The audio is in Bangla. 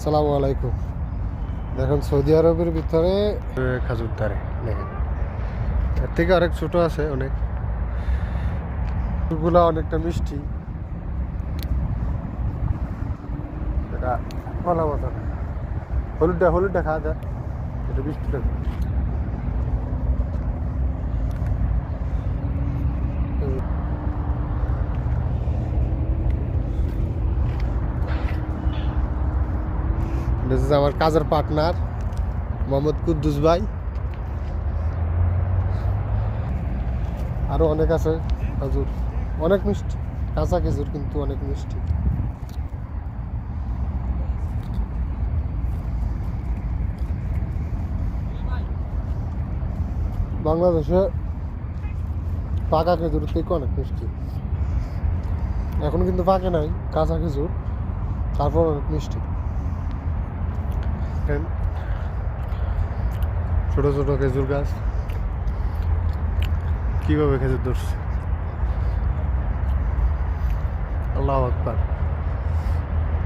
আসসালামু আলাইকুম। দেখুন সৌদি আরবের ভিতরে খাজুর ধারে দেখেন, এর থেকে অনেক ছোট আছে, অনেক গুলা অনেকটা মিষ্টি, এটা বলা মতো না। হলুদটা খাওয়া যায়, এটা মিষ্টিটা আমার কাজের পার্টনার মোহাম্মদ কুদ্দুস ভাই। আরো অনেক আছে খেজুর, অনেক মিষ্টি, কাঁচা খেজুর কিন্তু অনেক মিষ্টি। বাংলাদেশে পাকা খেজুর থেকে অনেক মিষ্টি, এখন কিন্তু পাকে নাই, কাঁচা খেজুর, তারপর অনেক মিষ্টি। ছোট ছোট খেজুর গাছ, কিভাবে খেজুর ধরছে, আল্লাহু আকবার।